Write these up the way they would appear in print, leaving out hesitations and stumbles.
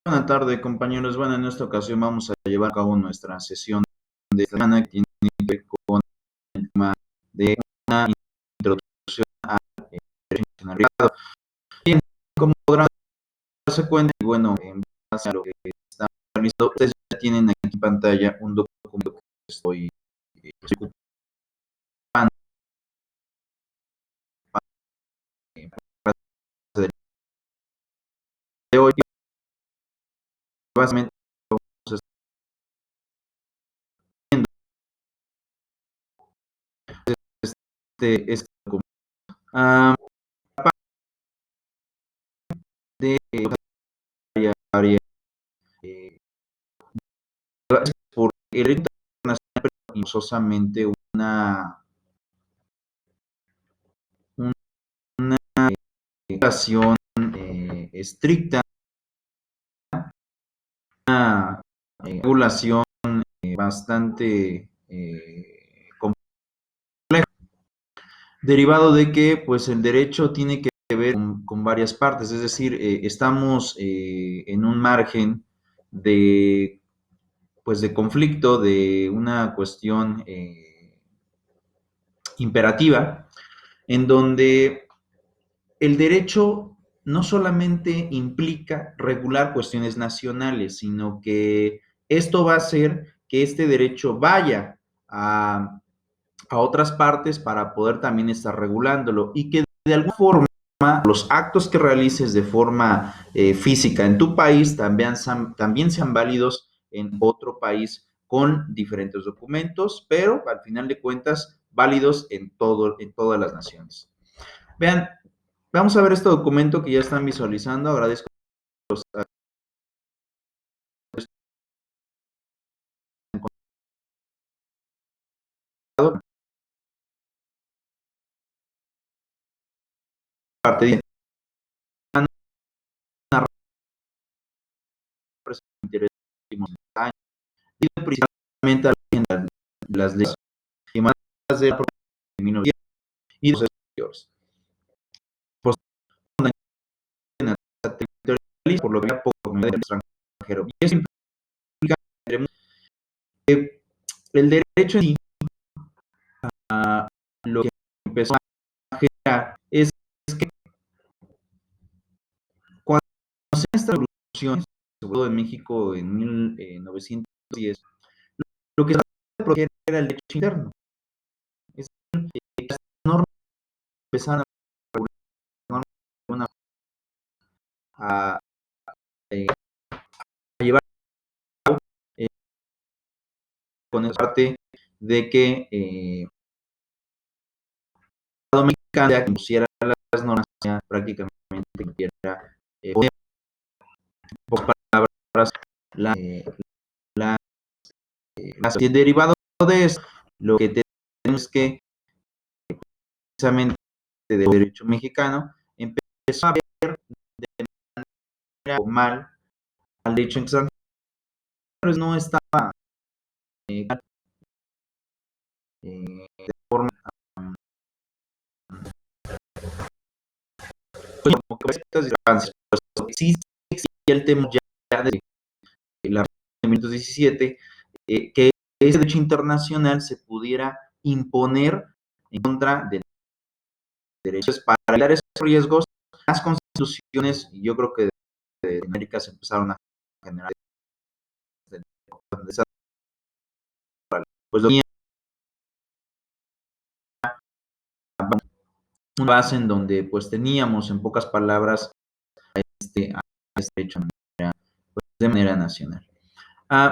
Buenas tardes, compañeros. Bueno, en esta ocasión vamos a llevar a cabo nuestra sesión de esta semana que tiene que ver con el tema de una introducción al derecho internacional. Bien, como podrán darse cuenta, y bueno, en base a lo que está visto, ustedes ya tienen aquí en pantalla un documento que estoy ocupando de hoy. Básicamente, vamos a estar viendo este documento. De área, eh, por el derecho internacional, pero forzosamente una regulación estricta, una regulación bastante compleja, derivado de que pues el derecho tiene que ver con varias partes, es decir, estamos en un margen de pues de conflicto, de una cuestión imperativa, en donde el derecho no solamente implica regular cuestiones nacionales, sino que esto va a hacer que este derecho vaya a otras partes para poder también estar regulándolo y que de alguna forma los actos que realices de forma física en tu país también sean válidos en otro país con diferentes documentos, pero al final de cuentas válidos en todas las naciones. Vean, vamos a ver este documento que ya están visualizando. Agradezco a los parte de interés y principalmente a las leyes y más de la y los exteriores. Por lo que había poco del extranjero. Y eso implica que el derecho en sí, lo que empezó a generar es que cuando se estas revoluciones, sobre todo en México en 1910, lo que se trataba de proteger era el derecho interno. Es decir, las normas empezaron a regular a, eh, a llevar eh, con esa parte de que la dominicana que impusiera las normas prácticamente que era pocas palabras la, la, y derivado de eso lo que tenemos es que precisamente de derecho mexicano empezó a ver de manera formal al derecho extranjero, no estaba de forma como que estas discrepancias, pero sí existía el tema ya de la 1917, que ese derecho internacional se pudiera imponer en contra del derecho. Para evitar esos riesgos, las constituciones, y yo creo que de América se empezaron a generar pues una base en donde pues teníamos en pocas palabras a este hecho pues, de manera nacional.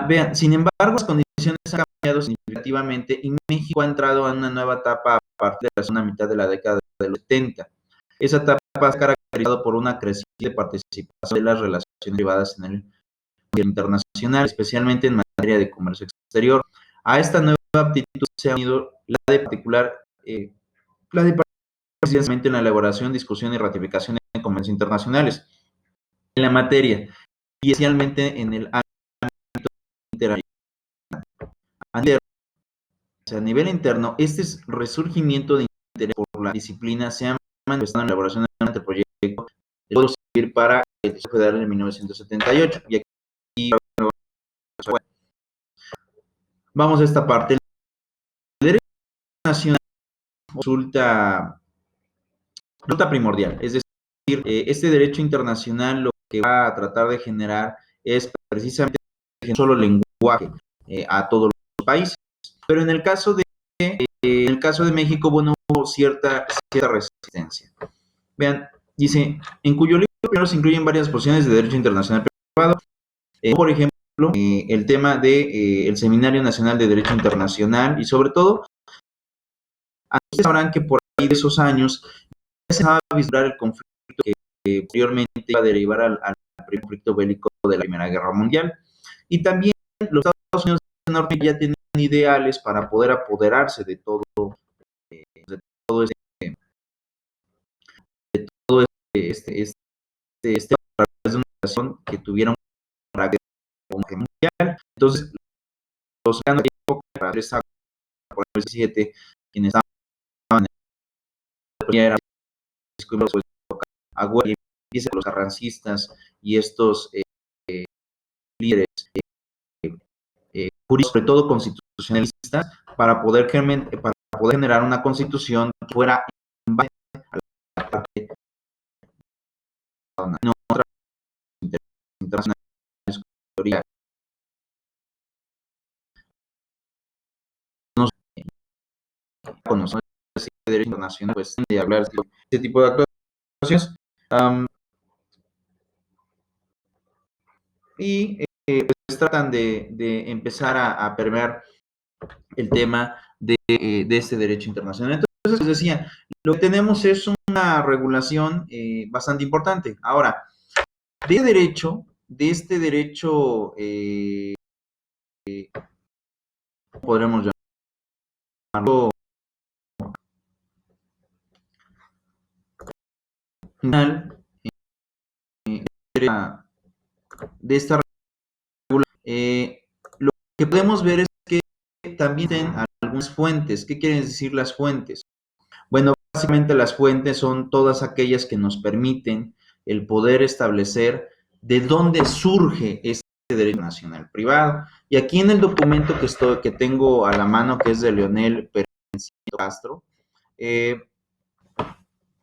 Vean, sin embargo, las condiciones han cambiado significativamente y México ha entrado en una nueva etapa a partir de la segunda mitad de la década de los 70. Esa etapa se ha caracterizado por una creciente participación de las relaciones privadas en el internacional, especialmente en materia de comercio exterior. A esta nueva aptitud se ha unido la de precisamente en la elaboración, discusión y ratificación de convenios internacionales en la materia, y especialmente en el ámbito internacional. A nivel interno, este resurgimiento de interés por la disciplina se ha manifestado en la elaboración de proyectos de para el Distrito Federal en 1978. Y aquí vamos a esta parte. El derecho nacional resulta primordial, es decir, este derecho internacional lo que va a tratar de generar es precisamente un solo lenguaje a todos los países. Pero en el caso de México, bueno, hubo cierta resistencia. Vean, dice, en cuyo libro primero se incluyen varias posiciones de derecho internacional privado, por ejemplo, el tema de el Seminario Nacional de Derecho Internacional y sobre todo, ustedes sabrán que por ahí de esos años ya se va a vislumbrar el conflicto que posteriormente iba a derivar al primer conflicto bélico de la Primera Guerra Mundial. Y también los Estados Unidos del Norte ya tenían ideales para poder apoderarse de todo este a través de una relación que tuviera un carácter mundial. Entonces, los grandes de época para esa por el 17, quienes estaban en el era Agüero, y los carrancistas y estos líderes jurídicos, sobre todo constitucionalistas, para poder generar una constitución que fuera en base a la parte no otras internacionales, teoría no conocemos el derecho internacional, pues de hablar de este tipo de actuaciones. Y pues tratan de empezar a permear el tema de este derecho internacional. Entonces, les decía, lo que tenemos es una regulación bastante importante. Ahora, de este derecho, podremos llamarlo final, de esta regulación, lo que podemos ver es que también tienen algunas fuentes. ¿Qué quieren decir las fuentes? Bueno, básicamente las fuentes son todas aquellas que nos permiten el poder establecer de dónde surge este derecho nacional privado. Y aquí en el documento que tengo a la mano, que es de Leonel Perencito Castro,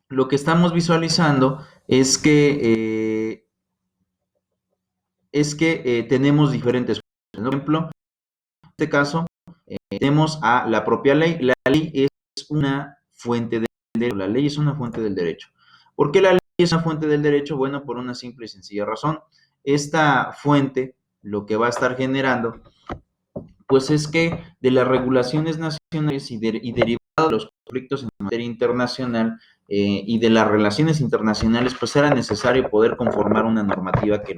lo que estamos visualizando es que tenemos diferentes fuentes. Por ejemplo, en este caso, tenemos a la propia ley. La ley es una fuente del derecho. La ley es una fuente del derecho. ¿Por qué la ley es una fuente del derecho? Bueno, por una simple y sencilla razón. Esta fuente lo que va a estar generando, pues es que de las regulaciones nacionales y derivado de los conflictos en materia internacional y de las relaciones internacionales, pues era necesario poder conformar una normativa que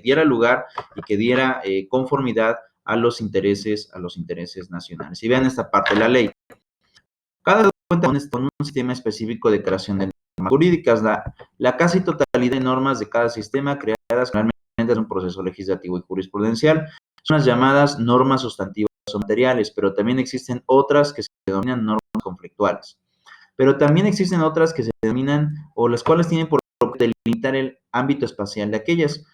diera lugar y que diera conformidad a los intereses nacionales. Y vean esta parte de la ley. Cada cuenta con un sistema específico de creación de normas jurídicas. La casi totalidad de normas de cada sistema creadas generalmente en un proceso legislativo y jurisprudencial son las llamadas normas sustantivas o materiales, pero también existen otras que se denominan normas conflictuales. Pero también existen otras que se denominan o las cuales tienen por objeto delimitar el ámbito espacial de aquellas.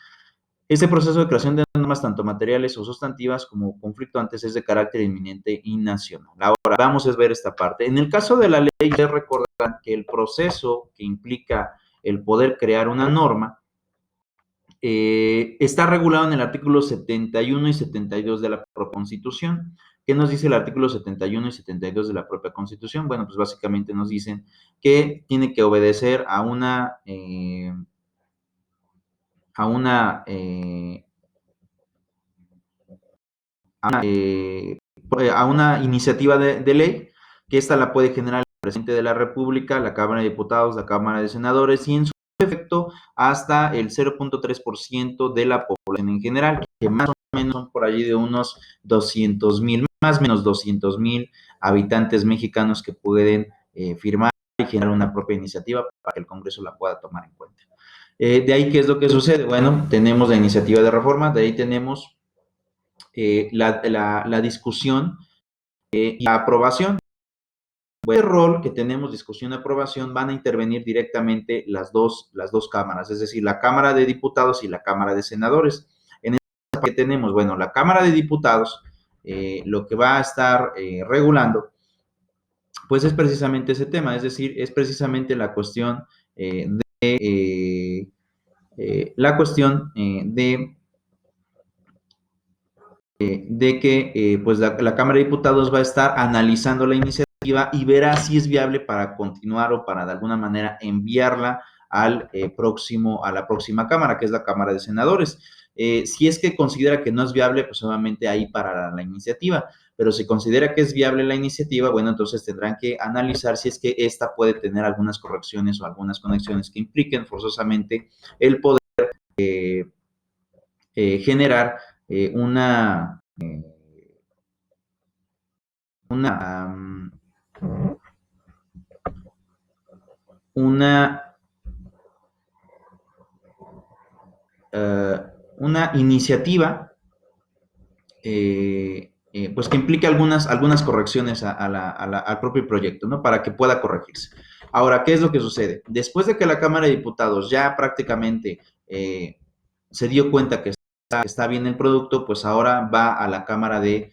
Este proceso de creación de normas, tanto materiales o sustantivas como conflictuantes, es de carácter inminente y nacional. Ahora, vamos a ver esta parte. En el caso de la ley, ustedes recordarán que el proceso que implica el poder crear una norma está regulado en el artículo 71 y 72 de la propia Constitución. ¿Qué nos dice el artículo 71 y 72 de la propia Constitución? Bueno, pues básicamente nos dicen que tiene que obedecer a una a una, a una iniciativa de ley, que esta la puede generar el presidente de la República, la Cámara de Diputados, la Cámara de Senadores y en su efecto hasta el 0.3% de la población en general, que más o menos son por allí de unos 200,000, más o menos 200,000 habitantes mexicanos que pueden firmar y generar una propia iniciativa para que el Congreso la pueda tomar en cuenta. De ahí, ¿qué es lo que sucede? Bueno, tenemos la iniciativa de reforma, de ahí tenemos la discusión y la aprobación. Este rol que tenemos, discusión y aprobación, van a intervenir directamente las dos cámaras, es decir, la Cámara de Diputados y la Cámara de Senadores. En esta que tenemos, bueno, la Cámara de Diputados, lo que va a estar regulando, pues es precisamente ese tema, es decir, es precisamente la cuestión de que pues la Cámara de Diputados va a estar analizando la iniciativa y verá si es viable para continuar o para de alguna manera enviarla a la próxima Cámara, que es la Cámara de Senadores. Si es que considera que no es viable, pues obviamente ahí para la iniciativa, pero si considera que es viable la iniciativa, bueno, entonces tendrán que analizar si es que esta puede tener algunas correcciones o algunas conexiones que impliquen forzosamente el poder eh, generar una, una, una, uh, una iniciativa pues que implique algunas correcciones al propio proyecto, ¿no? Para que pueda corregirse. Ahora, ¿qué es lo que sucede? Después de que la Cámara de Diputados ya prácticamente se dio cuenta que está bien el producto, pues ahora va a la Cámara de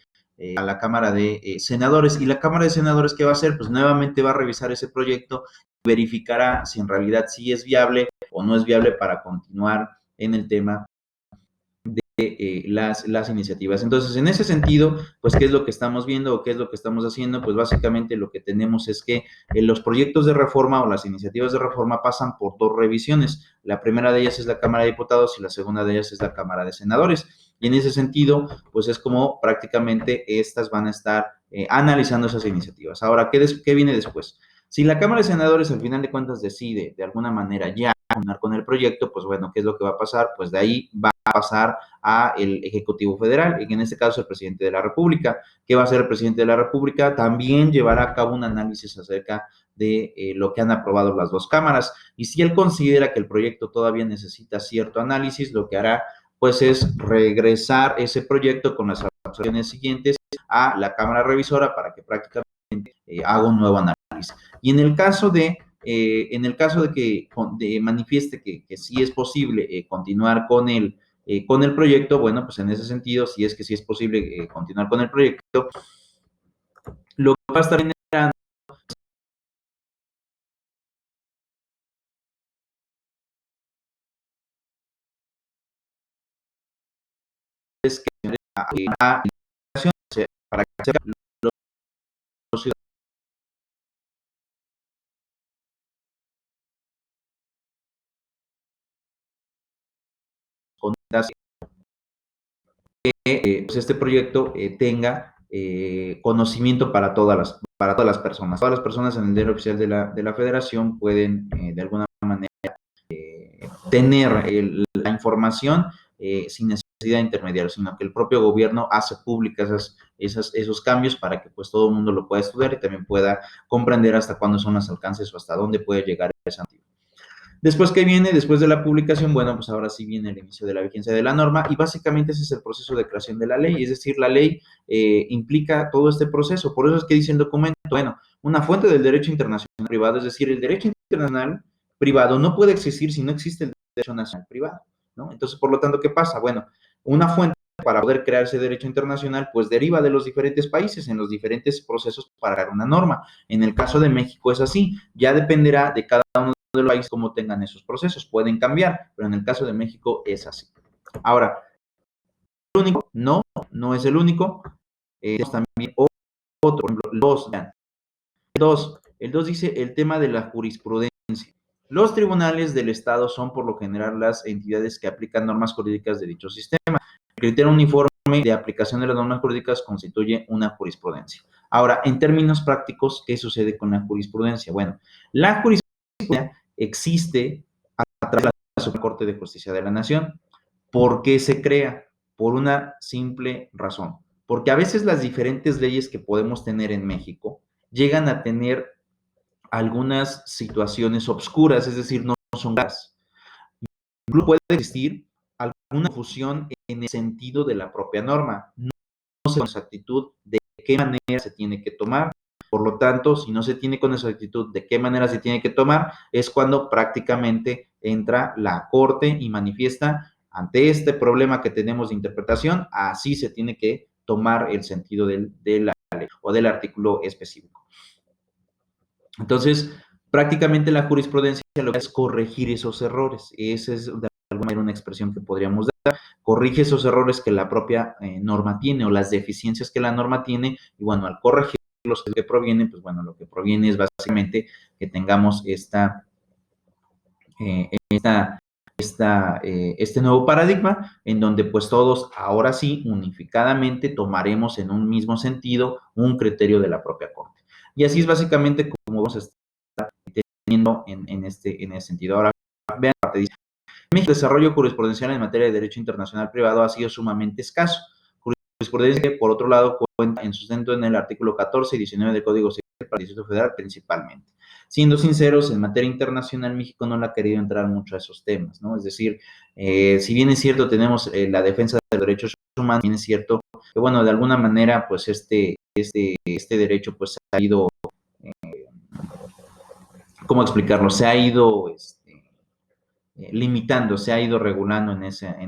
Senadores. Y la Cámara de Senadores, ¿qué va a hacer? Pues nuevamente va a revisar ese proyecto y verificará si en realidad sí es viable o no es viable para continuar en el tema las iniciativas. Entonces, en ese sentido, pues, ¿qué es lo que estamos viendo o qué es lo que estamos haciendo? Pues básicamente lo que tenemos es que los proyectos de reforma o las iniciativas de reforma pasan por dos revisiones. La primera de ellas es la Cámara de Diputados y la segunda de ellas es la Cámara de Senadores. Y en ese sentido, pues es como prácticamente estas van a estar analizando esas iniciativas. Ahora, ¿qué viene después? Si la Cámara de Senadores al final de cuentas decide de alguna manera ya continuar con el proyecto, pues bueno, ¿qué es lo que va a pasar? Pues de ahí va a pasar a el Ejecutivo Federal, y en este caso el presidente de la República. ¿Qué va a hacer el presidente de la República? También llevará a cabo un análisis acerca de lo que han aprobado las dos cámaras, y si él considera que el proyecto todavía necesita cierto análisis, lo que hará pues es regresar ese proyecto con las observaciones siguientes a la Cámara Revisora para que prácticamente haga un nuevo análisis. Y en el caso de que manifieste que sí es posible continuar con el proyecto, bueno, pues en ese sentido, si es que sí es posible continuar con el proyecto, lo que va a estar generando es que la educación, para que los ciudadanos que pues este proyecto tenga conocimiento para todas las personas. Todas las personas en el diario oficial de la federación pueden de alguna manera tener la información sin necesidad de intermediarios, sino que el propio gobierno hace públicas esos cambios para que pues todo el mundo lo pueda estudiar y también pueda comprender hasta cuándo son los alcances o hasta dónde puede llegar esa antiguo. Después, ¿qué viene? Después de la publicación, bueno, pues ahora sí viene el inicio de la vigencia de la norma y básicamente ese es el proceso de creación de la ley, es decir, la ley implica todo este proceso. Por eso es que dice el documento, bueno, una fuente del derecho internacional privado, es decir, el derecho internacional privado no puede existir si no existe el derecho nacional privado, ¿no? Entonces, por lo tanto, ¿qué pasa? Bueno, una fuente para poder crear ese derecho internacional, pues deriva de los diferentes países en los diferentes procesos para crear una norma. En el caso de México es así, ya dependerá de cada uno de los países cómo tengan esos procesos, pueden cambiar, pero en el caso de México es así. Ahora, ¿el único? No, no es el único. También otro, por ejemplo, el 2 dice el tema de la jurisprudencia. Los tribunales del Estado son por lo general las entidades que aplican normas jurídicas de dicho sistema. El criterio uniforme de aplicación de las normas jurídicas constituye una jurisprudencia. Ahora, en términos prácticos, ¿qué sucede con la jurisprudencia? Bueno, la jurisprudencia existe a través de la Suprema Corte de Justicia de la Nación. ¿Por qué se crea? Por una simple razón. Porque a veces las diferentes leyes que podemos tener en México llegan a tener algunas situaciones obscuras, es decir, no son claras. Incluso puede existir alguna confusión en el sentido de la propia norma. No sé con exactitud de qué manera se tiene que tomar. Por lo tanto, si no se tiene con esa actitud de qué manera se tiene que tomar, es cuando prácticamente entra la Corte y manifiesta ante este problema que tenemos de interpretación, así se tiene que tomar el sentido de la ley o del artículo específico. Entonces, prácticamente la jurisprudencia lo que hace es corregir esos errores. Esa es de alguna manera una expresión que podríamos dar. Corrige esos errores que la propia norma tiene o las deficiencias que la norma tiene y bueno, al corregir los que provienen, pues bueno, lo que proviene es básicamente que tengamos este nuevo paradigma en donde pues todos ahora sí unificadamente tomaremos en un mismo sentido un criterio de la propia Corte. Y así es básicamente como vamos a estar teniendo en ese sentido. Ahora, vean, dice, México, el desarrollo jurisprudencial en materia de derecho internacional privado ha sido sumamente escaso. Jurisprudencia que, por otro lado, cuenta en sustento en el artículo 14 y 19 del Código Civil para el Distrito Federal principalmente. Siendo sinceros, en materia internacional, México no le ha querido entrar mucho a esos temas, ¿no? Es decir, si bien es cierto, tenemos la defensa de los derechos humanos, bien es cierto que, bueno, de alguna manera, pues este derecho, pues ha ido, ¿cómo explicarlo? Se ha ido limitando, se ha ido regulando en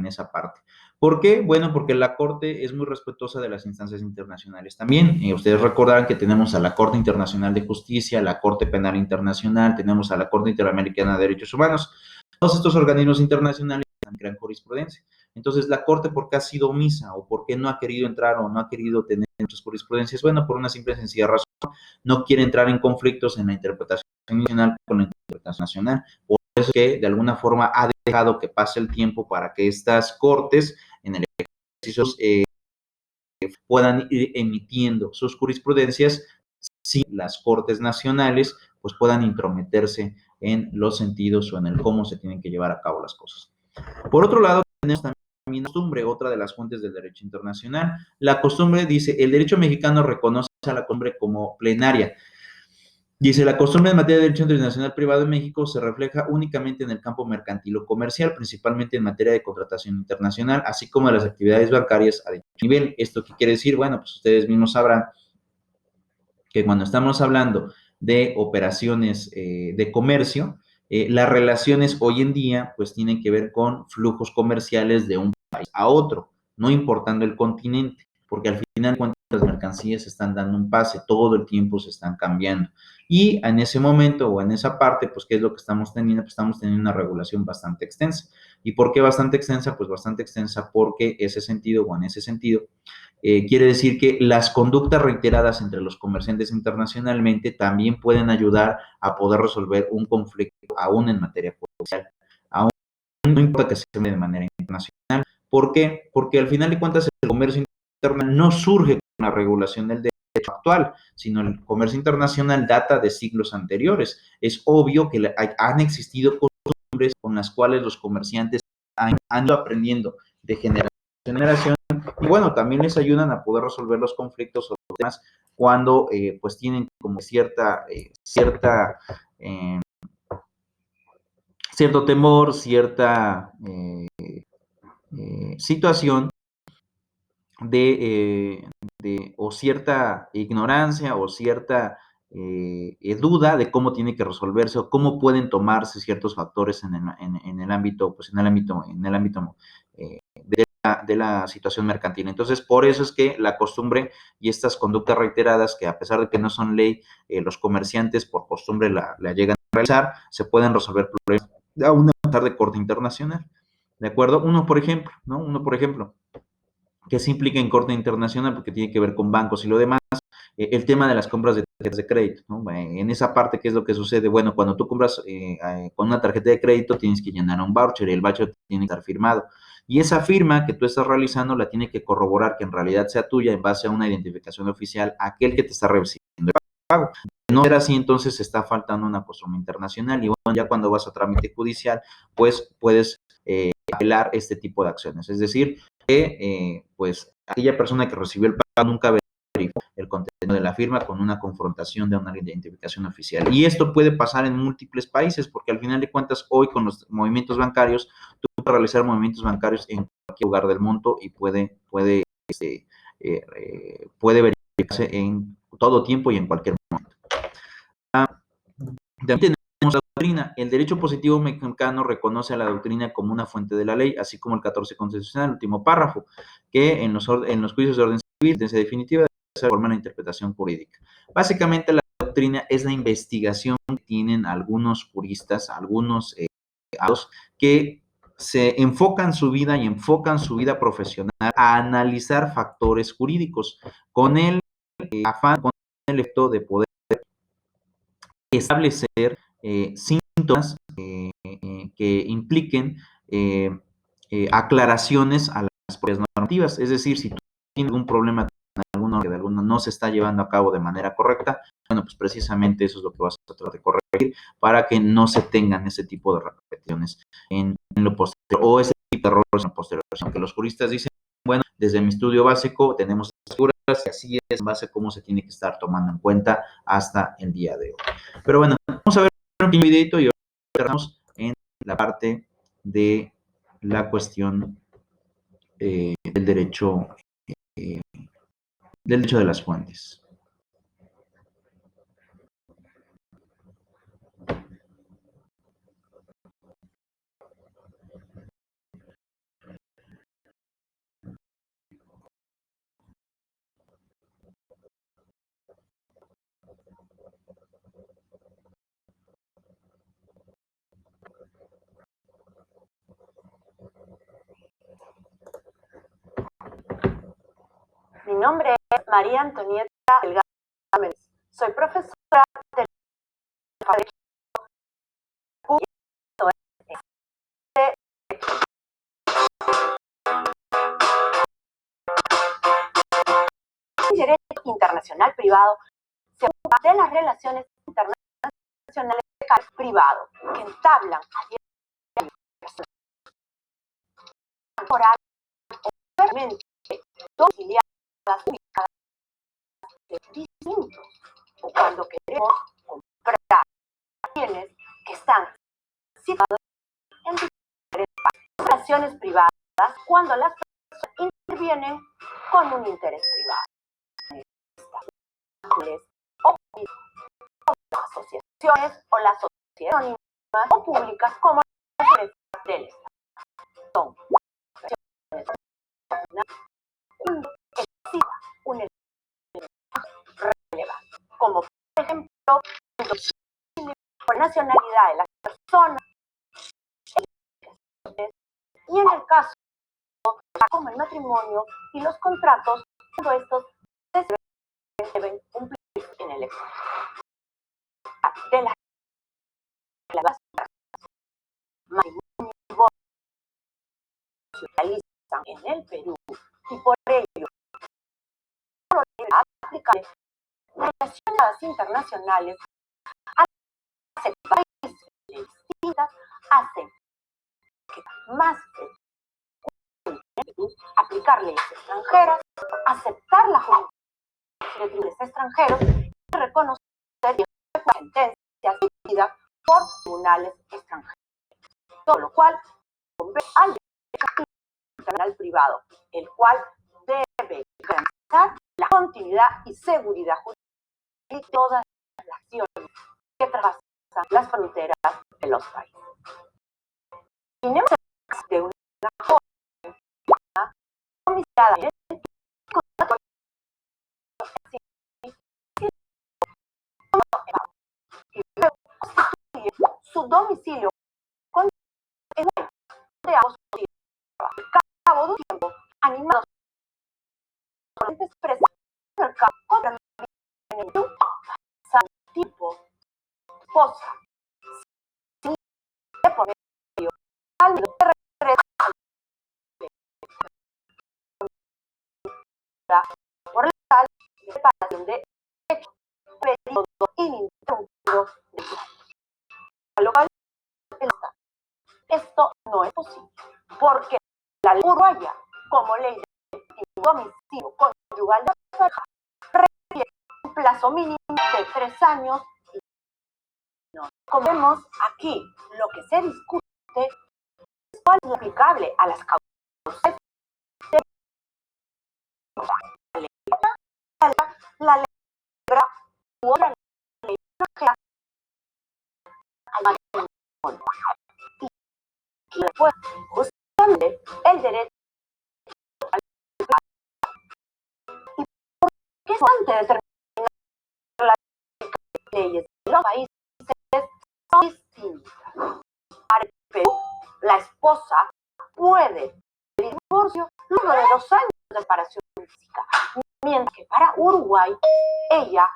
esa parte. ¿Por qué? Bueno, porque la Corte es muy respetuosa de las instancias internacionales también. Ustedes recordarán que tenemos a la Corte Internacional de Justicia, la Corte Penal Internacional, tenemos a la Corte Interamericana de Derechos Humanos. Todos estos organismos internacionales crean jurisprudencia. Entonces, la Corte, ¿por qué ha sido omisa o por qué no ha querido entrar o no ha querido tener muchas jurisprudencias? Bueno, por una simple y sencilla razón. No quiere entrar en conflictos en la interpretación nacional con la interpretación nacional. Por eso es que, de alguna forma, ha dejado que pase el tiempo para que estas cortes, en el ejercicio, puedan ir emitiendo sus jurisprudencias si las cortes nacionales pues puedan intrometerse en los sentidos o en el cómo se tienen que llevar a cabo las cosas. Por otro lado, tenemos también la costumbre, otra de las fuentes del derecho internacional. La costumbre dice, el derecho mexicano reconoce a la costumbre como plenaria. Dice, la costumbre en materia de derecho internacional privado en México se refleja únicamente en el campo mercantil o comercial, principalmente en materia de contratación internacional, así como de las actividades bancarias a dicho nivel. ¿Esto qué quiere decir? Bueno, pues ustedes mismos sabrán que cuando estamos hablando de operaciones de comercio, las relaciones hoy en día pues tienen que ver con flujos comerciales de un país a otro, no importando el continente, porque al final de cuentas las mercancías están dando un pase, todo el tiempo se están cambiando. Y en ese momento o en esa parte, pues, ¿qué es lo que estamos teniendo? Pues estamos teniendo una regulación bastante extensa. ¿Y por qué bastante extensa? Pues bastante extensa porque ese sentido o en ese sentido quiere decir que las conductas reiteradas entre los comerciantes internacionalmente también pueden ayudar a poder resolver un conflicto aún en materia judicial. Aún no importa que se dé de manera internacional. ¿Por qué? Porque al final de cuentas el comercio internacional no surge con la regulación del derecho actual, sino el comercio internacional data de siglos anteriores. Es obvio que han existido costumbres con las cuales los comerciantes han ido aprendiendo de generación en generación y bueno, también les ayudan a poder resolver los conflictos o los temas cuando pues tienen como cierto temor, cierta situación o cierta ignorancia o cierta duda de cómo tiene que resolverse o cómo pueden tomarse ciertos factores en el ámbito, pues en el ámbito de la situación mercantil. Entonces, por eso es que la costumbre y estas conductas reiteradas, que a pesar de que no son ley, los comerciantes por costumbre la llegan a realizar, se pueden resolver problemas aún a pesar de corte internacional. ¿De acuerdo? Uno, por ejemplo, que se implica en corte internacional porque tiene que ver con bancos y lo demás, el tema de las compras de tarjetas de crédito, ¿no? En esa parte, ¿qué es lo que sucede? Bueno, cuando tú compras con una tarjeta de crédito, tienes que llenar un voucher y el voucher tiene que estar firmado. Y esa firma que tú estás realizando la tiene que corroborar que en realidad sea tuya en base a una identificación oficial aquel que te está recibiendo el pago. De no ser así, entonces está faltando una costumbre internacional y bueno, ya cuando vas a trámite judicial, pues puedes apelar este tipo de acciones. Es decir, que pues aquella persona que recibió el pago nunca verificó el contenido de la firma con una confrontación de una identificación oficial. Y esto puede pasar en múltiples países, porque al final de cuentas, hoy con los movimientos bancarios, tú puedes realizar movimientos bancarios en cualquier lugar del mundo y puede verificarse en todo tiempo y en cualquier momento. También tenemos la doctrina. El derecho positivo mexicano reconoce a la doctrina como una fuente de la ley, así como el 14 constitucional, el último párrafo, que en los juicios de orden civil, sentencia definitiva, se forma la interpretación jurídica. Básicamente, la doctrina es la investigación que tienen algunos juristas, algunos abogados, que se enfocan su vida y enfocan su vida profesional a analizar factores jurídicos con el afán, con el efecto de poder establecer síntomas que impliquen aclaraciones a las propias normativas. Es decir, si tú tienes algún problema con alguno que de alguno no se está llevando a cabo de manera correcta, bueno, pues precisamente eso es lo que vas a tratar de corregir para que no se tengan ese tipo de repeticiones en lo posterior o ese tipo de errores en lo posterior. Aunque los juristas dicen, bueno, desde mi estudio básico tenemos figuras y así es en base a cómo se tiene que estar tomando en cuenta hasta el día de hoy. Pero bueno, vamos a ver un pequeño videito y ahora entramos en la parte de la cuestión del eh, derecho de las fuentes. Mi nombre es María Antonieta Delgado Méndez. Soy profesora de Derecho Internacional Privado. Se ocupa de las relaciones internacionales de carácter privado que entablan a personas temporales o permanentemente domiciliadas ubicadas de distintos o cuando queremos comprar bienes que están situados en diferentes relaciones privadas cuando las personas intervienen con un interés privado. O las asociaciones o las sociedades anónimas o públicas como las empresas del Estado. Son cuando exista un elemento relevante, como por ejemplo el domicilio por nacionalidad de las personas y en el caso como el matrimonio y los contratos, cuando estos deben cumplir en el extranjero. De las matrimonios se realizan en el Perú y por ello aplicar relaciones internacionales hacia países distintas hacen que más aplicar leyes extranjeras, aceptar la jurisdicción de tribunales extranjeros y reconocer sentencias emitidas por tribunales extranjeros. Todo lo cual convence al derecho internacional privado, el cual debe garantizar la continuidad y seguridad jurídica de todas las acciones que traspasan las fronteras de los países. Tenemos el caso de una joven homicidiada en el y luego constituye su domicilio con el de ambos al cabo de un tiempo animados por la expresa al cabo contra el tipo esposa sin de por medio al menos de regresa por la tal separación de hecho periodo ininterrumpido de a lo cual esto no es posible porque la ley uruguaya como ley de domicilio conyugal de pareja requiere un plazo mínimo de 3 años. Como vemos aquí, lo que se discute es cuál es aplicable a las causas de la ley u otra ley extranjera al matrimonio. Y después, justamente, el derecho al y que es antes de determinar las leyes de los países son distintas. Para el Perú, la esposa puede pedir divorcio luego de 2 años de separación física, mientras que para Uruguay, ella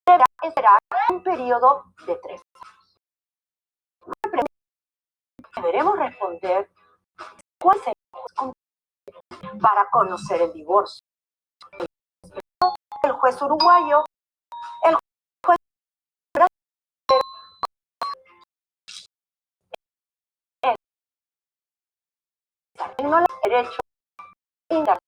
deberá esperar un periodo de 3 años. La pregunta que deberemos responder es cuál es el juez para conocer el divorcio. El juez uruguayo, el juez brasileño, el derecho internacional